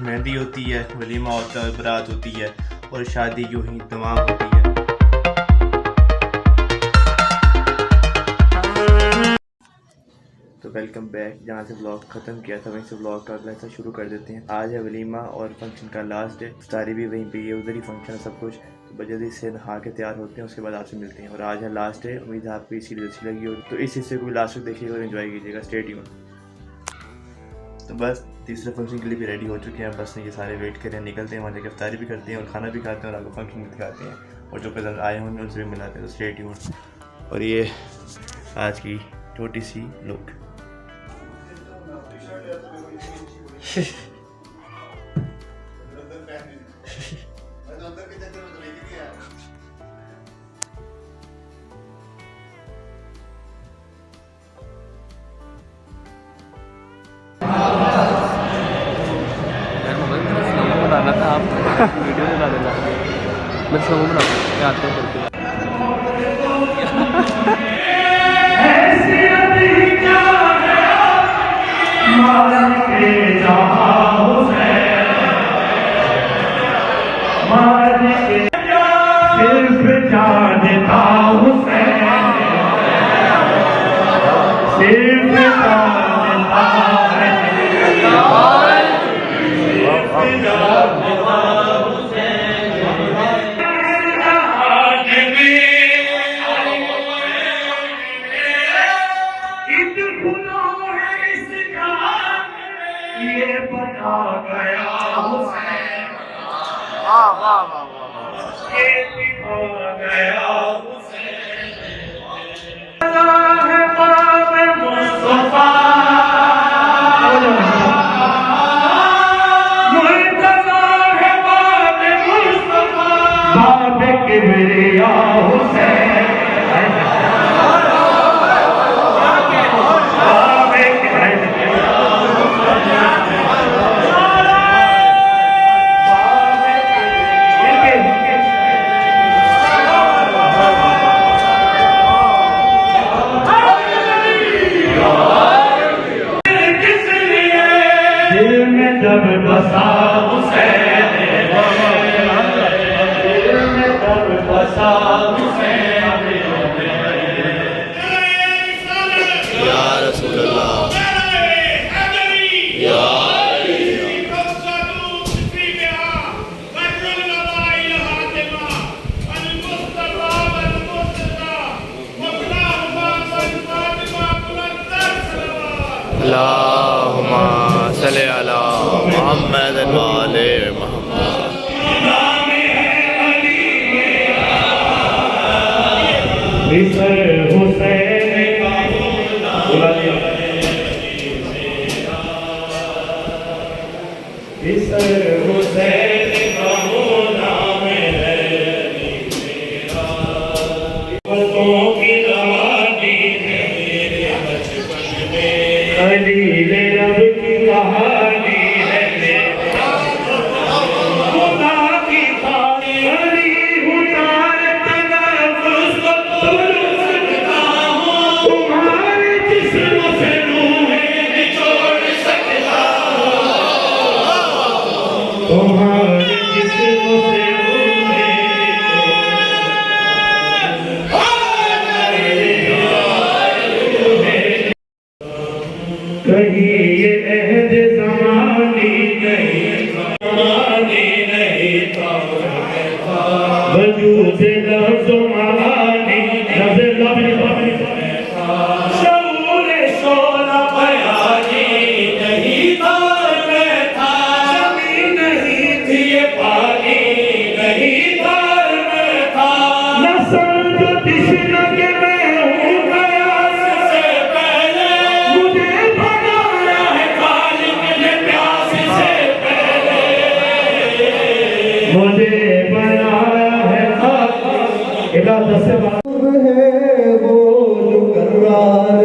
मेहंदी होती है, वलीमा होता है, बारात होती है और शादी यूं ही तमाम होती है। तो वेलकम बैक। जहाँ से व्लॉग ख़त्म किया था वहीं से व्लॉग का अगला शुरू कर देते हैं। आज है वलीमा और फंक्शन का लास्ट डे। इफ्तारी भी वहीं पे है, उधर ही फंक्शन है सब कुछ। तो जल्दी से नहा के तैयार होते हैं, उसके बाद आपसे मिलते हैं। और आज है लास्ट डे। उम्मीद है आपको इसी वीडियो अच्छी लगी हो, तो इस हिस्से को लास्ट तक देखिएगा और एंजॉय कीजिएगा। Stay tuned. तो बस तीसरे फंक्शन के लिए भी रेडी हो चुके हैं। बस ये सारे वेट करें, निकलते हैं, वहाँ जाकर इफ्तारी भी करते हैं और खाना भी खाते हैं और आपको फंक्शन भी दिखाते हैं और जो कज़न आए होंगे उनसे भी मिलाते हैं। तो स्टे ट्यून्ड। और ये आज की छोटी सी लुक। बनाना था आप वीडियो बना देना, मैं स्लो बना आते हैं करके। अल्लाहुम्मा सल्ली अला मुहम्मद व आले मुहम्मद। बेटा 10 से 12 है वो जो करार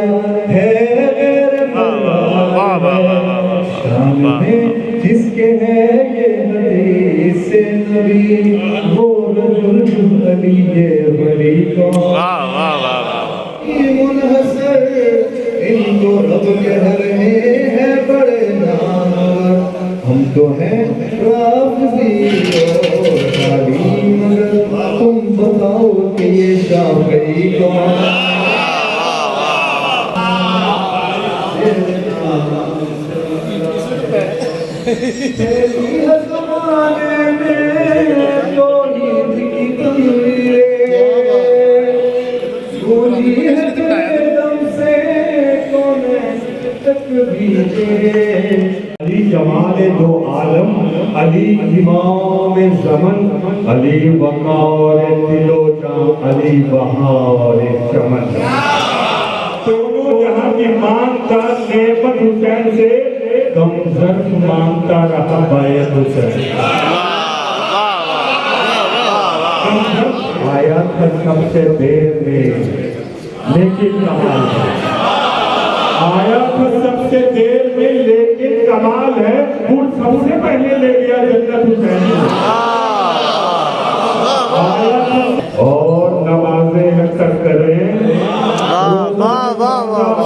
है शाम में जिसके है ये हदीस नबी वो रजुल अली ये वली को मुनहसर इनको रब कह रहे हैं बड़े नाम हम तो हैं राफ़ज़ी और शादी मगर तुम बताओ कि ये शाफ़ी कौन तेरी ज़माने में तो नींद की तस्वीरें गूंजी है तेरे दम से कौन तकबीरें अली जमाले दो आलम अली इमाम ज़मन अली वक़ार दिलो जां अली बहार चमन दोनों जहां की मांगता नेमत हुसैन से कम ज़र्फ मांगता रहा बायत हुसैन आया था सबसे देर में लेकिन कमाल है आया था सबसे देर में लेकिन कमाल है वो सबसे पहले ले गया जन्नत हुसैन आया था और नमाज़ें हैं टक्करें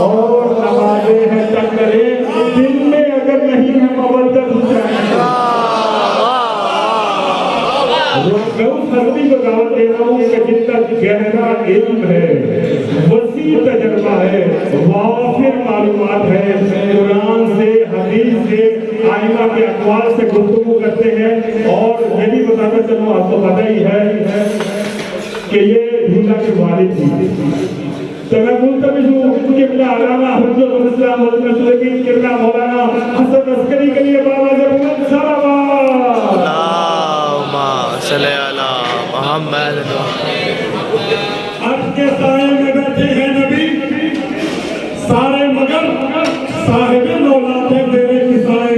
और नमाज़ें हैं टक्करें दिल में अगर नहीं है मवद्दत हुसैन मैं उस हस्ती को दावत दे रहा हूँ कि जितना गहरा इल्म है वसी तजर्बा है वाफिर मालूमात है कुरान से हदीस से आइमा के अक़वाल से गुफ्तगू करते हैं और ये भी बताना चलो आपको पता ही है कि ये दूल्हा की वालिद थी तो मैं मुल्तमिस हूँ किबला अलामा हज़रत इस्लाम मौलाना सुलेमान किबला मौलाना हसन अस्करी के लिए बाबा जरूरत सलावत अर्श के साए में बैठे हैं नबी सारे मगर साहिब दौलत है तेरे किसाए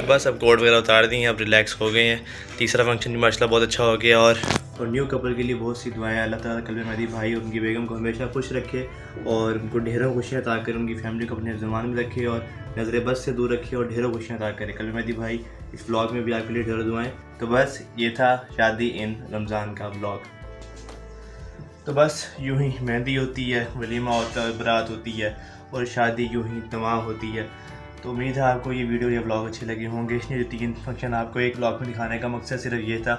बस अब कोट वगैरह उतार दी हैं, अब रिलैक्स हो गए हैं। तीसरा फंक्शन भी माशाल्लाह बहुत अच्छा हो गया और न्यू कपल के लिए बहुत सी दुआएं। अल्लाह ताला कल्बे मेहदी भाई और उनकी बेगम को हमेशा खुश रखे और उनको ढेरों खुशियाँ अता करे, उनकी फैमिली को अपने ज़ुबान में रखे और नज़र बस से दूर रखे और ढेरों खुशियाँ अता करे। कल्बे मेहदी भाई इस व्लॉग में भी आपके लिए ढेरों दुआएं। तो बस ये था शादी इन रमज़ान का व्लॉग। तो बस यूँ ही मेहंदी होती है, वलीमा होता है, बारात होती है और शादी यूँ ही तमाम होती है। तो उम्मीद है आपको ये वीडियो या व्लॉग अच्छे लगे होंगे। इसलिए जो 3 फंक्शन आपको एक व्लॉग में दिखाने का मकसद सिर्फ ये था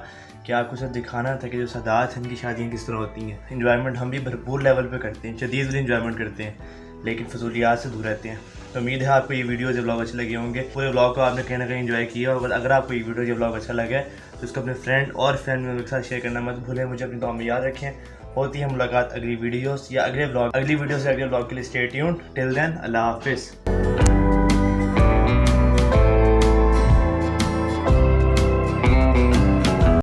कि आपको सब दिखाना था कि जो सादात हैं इनकी शादियाँ किस तरह होती हैं। इन्जॉयमेंट हम भी भरपूर लेवल पे करते हैं, शदीद इन्जॉयमेंट करते हैं, लेकिन फजूलियात से दूर रहते हैं। तो उम्मीद है आपको ये वीडियो या व्लॉग अच्छे लगे होंगे। पूरे व्लॉग को आपने कहीं ना कहीं इन्जॉय किया होगा। अगर आपको ये वीडियो या व्लॉग अच्छा लगा तो इसको अपने फ्रेंड और फैमिली मेम्बर के साथ शेयर करना मत भूलें। मुझे अपनी दुआ में याद रखें। होती है मुलाकात अगली वीडियोस या अगले व्लॉग, अगली वीडियो से अगले व्लॉग के लिए स्टे ट्यून्ड। टिल देन अल्लाह हाफिज़।